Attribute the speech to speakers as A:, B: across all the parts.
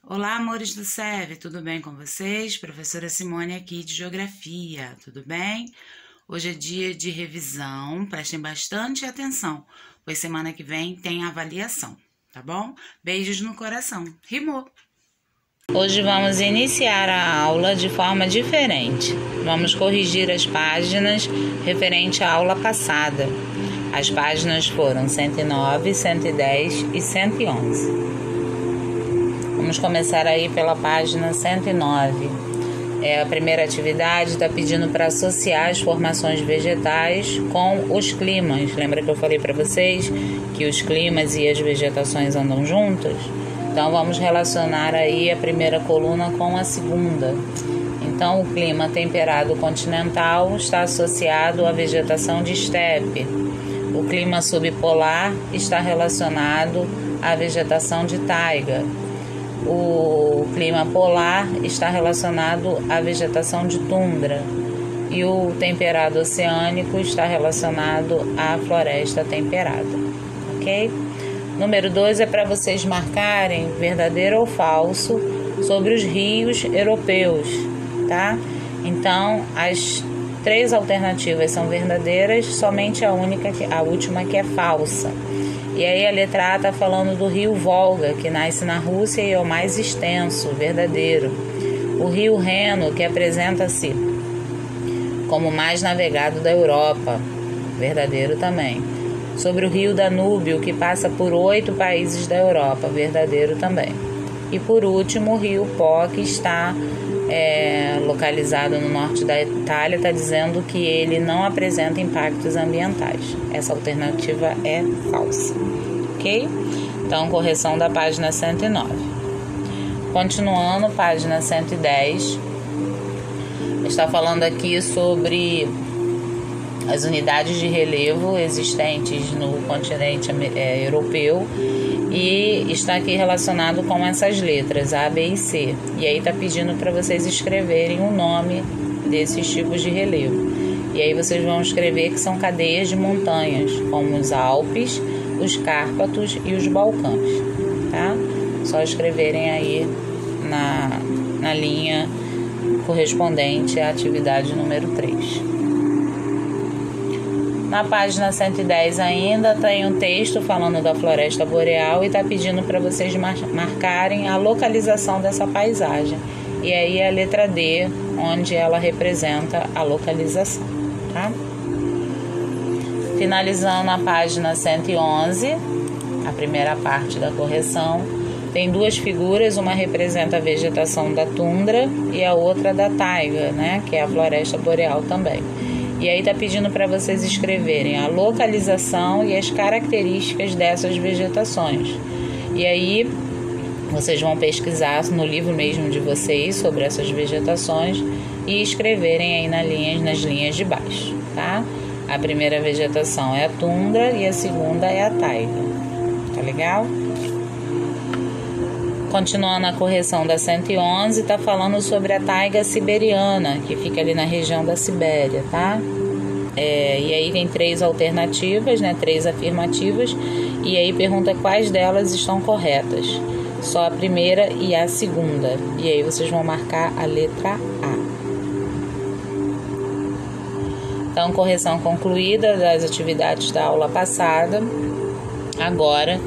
A: Olá, amores do SEV, tudo bem com vocês? Professora Simone aqui de Geografia, tudo bem? Hoje é dia de revisão, prestem bastante atenção, pois semana que vem tem avaliação, tá bom? Beijos no coração, rimou!
B: Hoje vamos iniciar a aula de forma diferente. Vamos corrigir as páginas referente à aula passada. As páginas foram 109, 110 e 111. Vamos começar aí pela página 109. A primeira atividade está pedindo para associar as formações vegetais com os climas. Lembra que eu falei para vocês que os climas e as vegetações andam juntas? Então, vamos relacionar aí a primeira coluna com a segunda. Então, o clima temperado continental está associado à vegetação de estepe. O clima subpolar está relacionado à vegetação de taiga. O clima polar está relacionado à vegetação de tundra. E o temperado oceânico está relacionado à floresta temperada. Ok? Número 2 é para vocês marcarem verdadeiro ou falso sobre os rios europeus, tá? Então, as 3 alternativas são verdadeiras, somente a última que é falsa. E aí a letra A está falando do rio Volga, que nasce na Rússia e é o mais extenso, verdadeiro. O rio Reno, que apresenta-se como o mais navegado da Europa, verdadeiro também. Sobre o rio Danúbio, que passa por 8 países da Europa, verdadeiro também. E por último, o rio Po, que está localizado no norte da Itália, está dizendo que ele não apresenta impactos ambientais. Essa alternativa é falsa, ok? Então, correção da página 109. Continuando, página 110, está falando aqui sobre as unidades de relevo existentes no continente europeu e está aqui relacionado com essas letras A, B e C. E aí está pedindo para vocês escreverem o nome desses tipos de relevo. E aí vocês vão escrever que são cadeias de montanhas, como os Alpes, os Cárpatos e os Balcãs, tá? Só escreverem aí na linha correspondente à atividade número 3. Na página 110 ainda tem um texto falando da floresta boreal e está pedindo para vocês marcarem a localização dessa paisagem. E aí é a letra D, onde ela representa a localização, tá? Finalizando a página 111, a primeira parte da correção, tem 2 figuras, uma representa a vegetação da tundra e a outra da taiga, né, que é a floresta boreal também. E aí está pedindo para vocês escreverem a localização e as características dessas vegetações. E aí vocês vão pesquisar no livro mesmo de vocês sobre essas vegetações e escreverem aí nas linhas de baixo, tá? A primeira vegetação é a tundra e a segunda é a taiga. Tá legal? Continuando a correção da 111, está falando sobre a taiga siberiana, que fica ali na região da Sibéria, tá? E aí tem 3 alternativas, né? 3 afirmativas, e aí pergunta quais delas estão corretas. Só a primeira e a segunda. E aí vocês vão marcar a letra A. Então, correção concluída das atividades da aula passada. Agora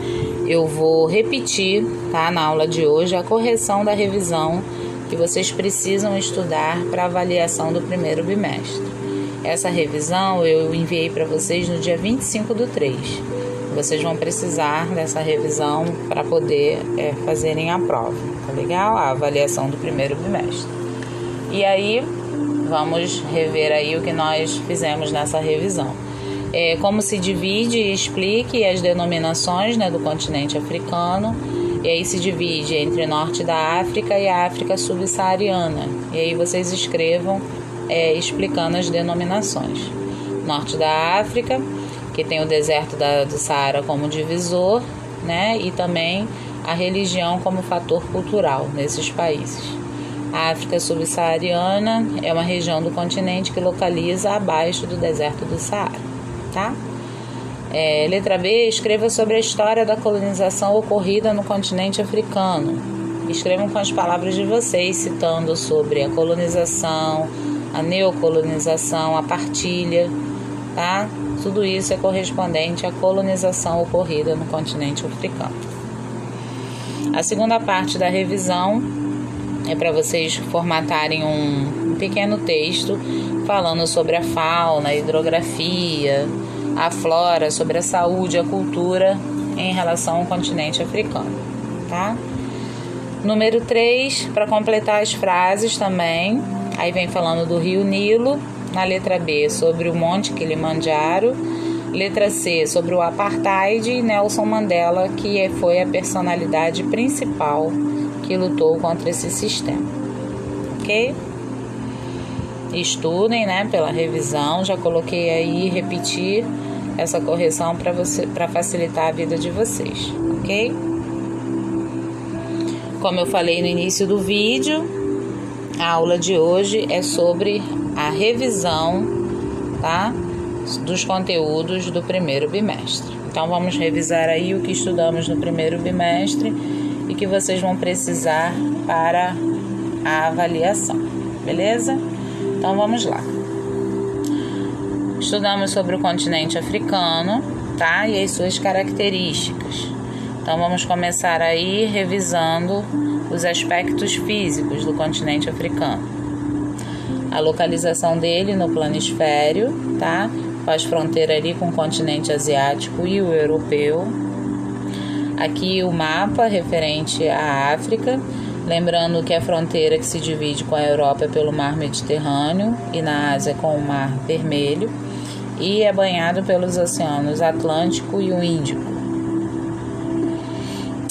B: eu vou repetir, tá, na aula de hoje, a correção da revisão que vocês precisam estudar para avaliação do primeiro bimestre. Essa revisão eu enviei para vocês no dia 25/3. Vocês vão precisar dessa revisão para poder fazerem a prova, tá legal? A avaliação do primeiro bimestre. E aí, vamos rever aí o que nós fizemos nessa revisão. Como se divide e explique as denominações, né, do continente africano. E aí se divide entre norte da África e a África subsaariana. E aí vocês escrevam explicando as denominações. Norte da África, que tem o deserto do Saara como divisor, né, e também a religião como fator cultural nesses países. A África subsaariana é uma região do continente que localiza abaixo do deserto do Saara, tá? Letra B, escreva sobre a história da colonização ocorrida no continente africano. Escrevam com as palavras de vocês, citando sobre a colonização, a neocolonização, a partilha, tá? Tudo isso é correspondente à colonização ocorrida no continente africano. A segunda parte da revisão é para vocês formatarem um pequeno texto falando sobre a fauna, a hidrografia, a flora, sobre a saúde, a cultura em relação ao continente africano, tá? Número 3, para completar as frases também, aí vem falando do Rio Nilo, na letra B, sobre o Monte Kilimanjaro, letra C, sobre o Apartheid e Nelson Mandela, que foi a personalidade principal que lutou contra esse sistema, ok? Estudem, né, pela revisão, já coloquei aí repetir essa correção para facilitar a vida de vocês, ok? Como eu falei no início do vídeo, a aula de hoje é sobre a revisão, tá, dos conteúdos do primeiro bimestre. Então vamos revisar aí o que estudamos no primeiro bimestre e que vocês vão precisar para a avaliação, beleza? Então vamos lá. Estudamos sobre o continente africano, tá? E as suas características. Então vamos começar aí revisando os aspectos físicos do continente africano. A localização dele no planisfério, tá? Faz fronteira ali com o continente asiático e o europeu. Aqui o mapa referente à África, lembrando que a fronteira que se divide com a Europa é pelo Mar Mediterrâneo e na Ásia com o Mar Vermelho e é banhado pelos oceanos Atlântico e o Índico.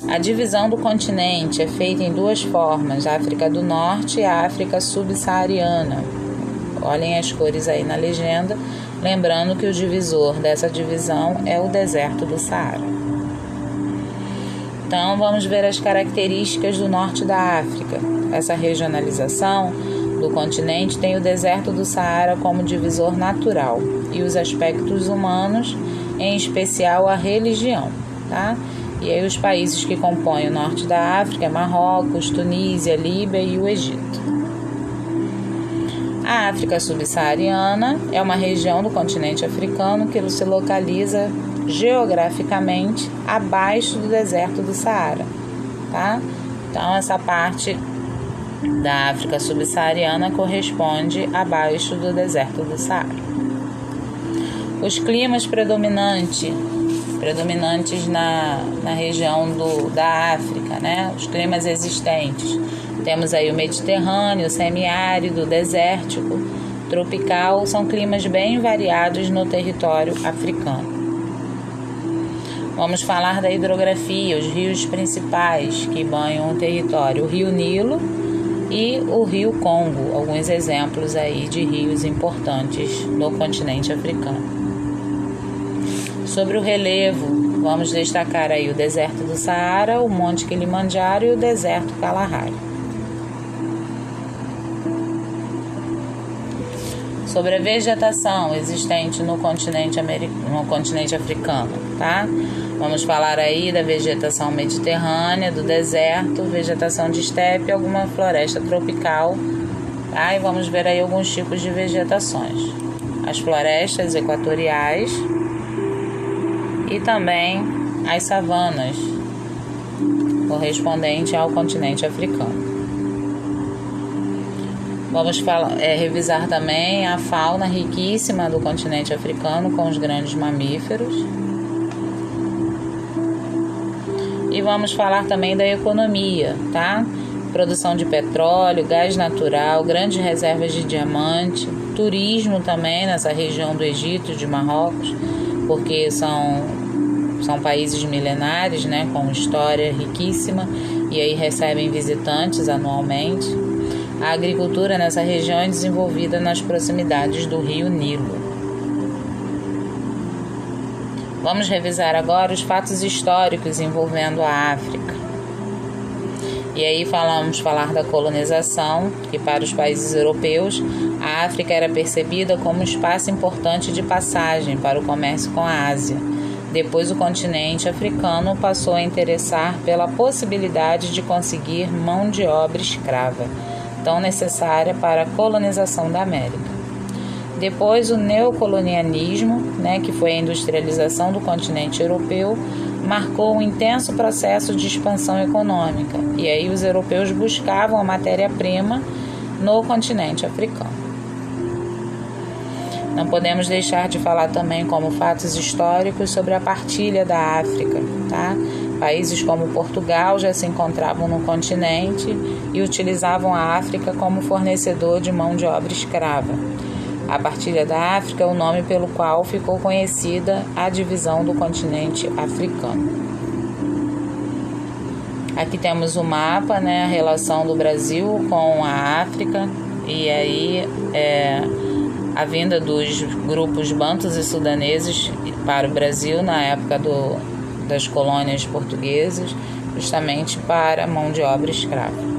B: A divisão do continente é feita em duas formas, a África do Norte e a África subsaariana. Olhem as cores aí na legenda, lembrando que o divisor dessa divisão é o deserto do Saara. Então, vamos ver as características do norte da África. Essa regionalização do continente tem o deserto do Saara como divisor natural e os aspectos humanos, em especial a religião, tá? E aí os países que compõem o norte da África é Marrocos, Tunísia, Líbia e o Egito. A África subsaariana é uma região do continente africano que se localiza geograficamente abaixo do deserto do Saara, tá? Então essa parte da África subsaariana corresponde abaixo do deserto do Saara. Os climas predominantes na região da África, né? Os climas existentes. Temos aí o Mediterrâneo, o semiárido, o desértico, tropical, são climas bem variados no território africano. Vamos falar da hidrografia, os rios principais que banham o território, o Rio Nilo e o Rio Congo, alguns exemplos aí de rios importantes no continente africano. Sobre o relevo, vamos destacar aí o deserto do Saara, o Monte Kilimanjaro e o deserto Kalahari. Sobre a vegetação existente no continente africano, tá? Vamos falar aí da vegetação mediterrânea, do deserto, vegetação de estepe, alguma floresta tropical, tá? E vamos ver aí alguns tipos de vegetações. As florestas equatoriais e também as savanas, correspondente ao continente africano. Vamos revisar também a fauna riquíssima do continente africano com os grandes mamíferos. E vamos falar também da economia, tá? Produção de petróleo, gás natural, grandes reservas de diamante, turismo também nessa região do Egito e de Marrocos, porque são países milenares, né, com história riquíssima e aí recebem visitantes anualmente. A agricultura nessa região é desenvolvida nas proximidades do Rio Nilo. Vamos revisar agora os fatos históricos envolvendo a África. E aí vamos falar da colonização, que para os países europeus, a África era percebida como um espaço importante de passagem para o comércio com a Ásia, Depois, o continente africano passou a interessar pela possibilidade de conseguir mão de obra escrava, tão necessária para a colonização da América. Depois, o neocolonialismo, que foi a industrialização do continente europeu, marcou um intenso processo de expansão econômica, e aí os europeus buscavam a matéria-prima no continente africano. Não podemos deixar de falar também como fatos históricos sobre a partilha da África, tá? Países como Portugal já se encontravam no continente e utilizavam a África como fornecedor de mão de obra escrava. A partilha da África é o nome pelo qual ficou conhecida a divisão do continente africano. Aqui temos o mapa, a relação do Brasil com a África, e aí a vinda dos grupos bantus e sudaneses para o Brasil na época das colônias portuguesas, justamente para mão de obra escrava.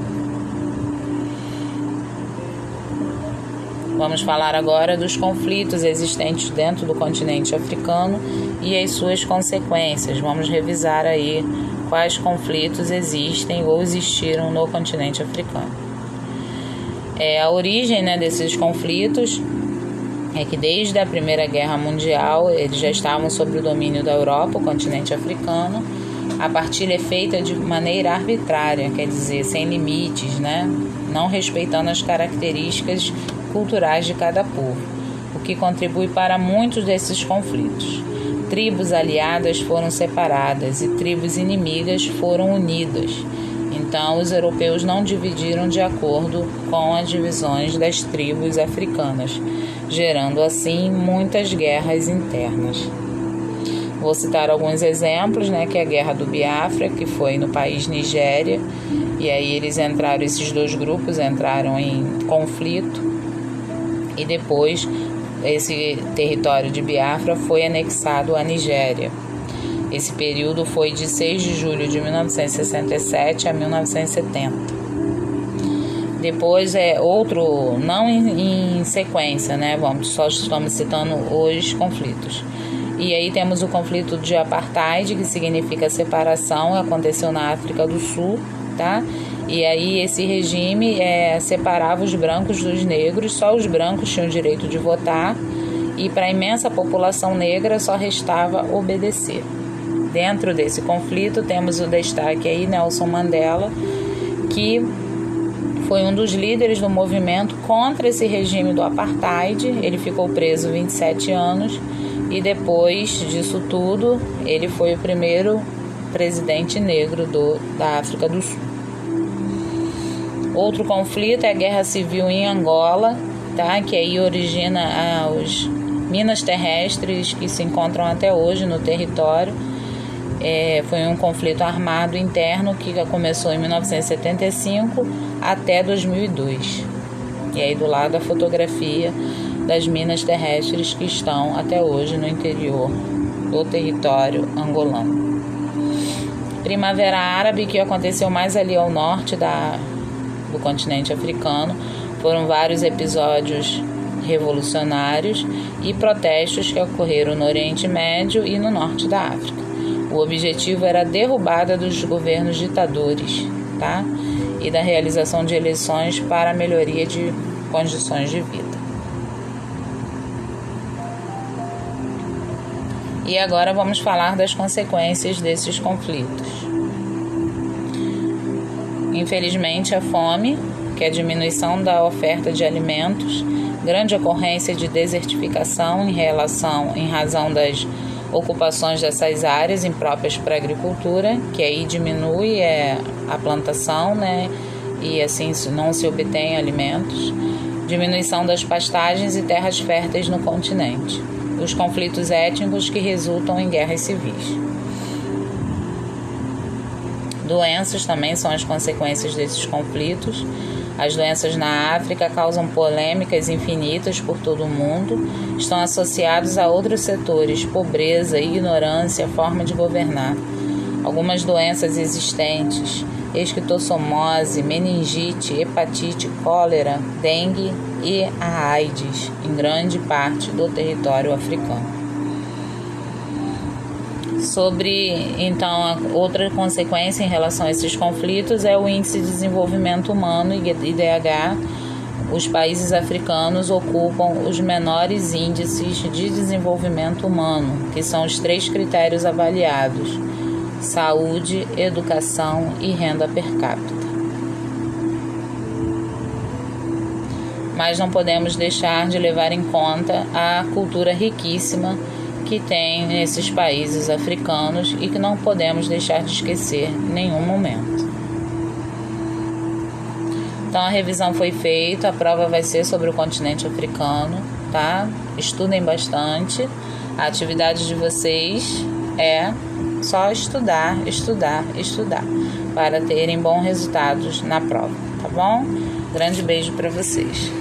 B: Vamos falar agora dos conflitos existentes dentro do continente africano e as suas consequências. Vamos revisar aí quais conflitos existem ou existiram no continente africano. A origem desses conflitos é que desde a Primeira Guerra Mundial eles já estavam sob o domínio da Europa, o continente africano. A partilha é feita de maneira arbitrária, quer dizer, sem limites, não respeitando as características culturais de cada povo, o que contribui para muitos desses conflitos. Tribos aliadas foram separadas e tribos inimigas foram unidas. Então, os europeus não dividiram de acordo com as divisões das tribos africanas, gerando assim muitas guerras internas. Vou citar alguns exemplos, que é a Guerra do Biafra, que foi no país Nigéria, e aí esses dois grupos entraram em conflito, e depois esse território de Biafra foi anexado à Nigéria. Esse período foi de 6 de julho de 1967 a 1970. Depois outro, não em sequência, só estamos citando os conflitos. E aí temos o conflito de Apartheid, que significa separação, aconteceu na África do Sul, tá? E aí esse regime separava os brancos dos negros, só os brancos tinham o direito de votar, e para a imensa população negra só restava obedecer. Dentro desse conflito temos o destaque aí Nelson Mandela, que foi um dos líderes do movimento contra esse regime do Apartheid. Ele ficou preso 27 anos e depois disso tudo ele foi o primeiro presidente negro da África do Sul. Outro conflito é a Guerra Civil em Angola, tá? Que aí origina os minas terrestres que se encontram até hoje no território. Foi um conflito armado interno que começou em 1975 até 2002. E aí do lado a fotografia das minas terrestres que estão até hoje no interior do território angolano. Primavera Árabe, que aconteceu mais ali ao norte do continente africano, foram vários episódios revolucionários e protestos que ocorreram no Oriente Médio e no norte da África. O objetivo era a derrubada dos governos ditadores, tá? E da realização de eleições para a melhoria de condições de vida. E agora vamos falar das consequências desses conflitos. Infelizmente, a fome, que é a diminuição da oferta de alimentos, grande ocorrência de desertificação em razão das ocupações dessas áreas impróprias para a agricultura, que aí diminui a plantação, e assim não se obtém alimentos, diminuição das pastagens e terras férteis no continente, os conflitos étnicos que resultam em guerras civis. Doenças também são as consequências desses conflitos. As doenças na África causam polêmicas infinitas por todo o mundo, estão associados a outros setores, pobreza, ignorância, forma de governar. Algumas doenças existentes, esquistossomose, meningite, hepatite, cólera, dengue e a AIDS, em grande parte do território africano. Então, outra consequência em relação a esses conflitos é o Índice de Desenvolvimento Humano, IDH. Os países africanos ocupam os menores índices de desenvolvimento humano, que são os 3 critérios avaliados: saúde, educação e renda per capita. Mas não podemos deixar de levar em conta a cultura riquíssima que tem nesses países africanos e que não podemos deixar de esquecer em nenhum momento. Então a revisão foi feita, a prova vai ser sobre o continente africano, tá? Estudem bastante. A atividade de vocês é só estudar, para terem bons resultados na prova, tá bom? Grande beijo para vocês.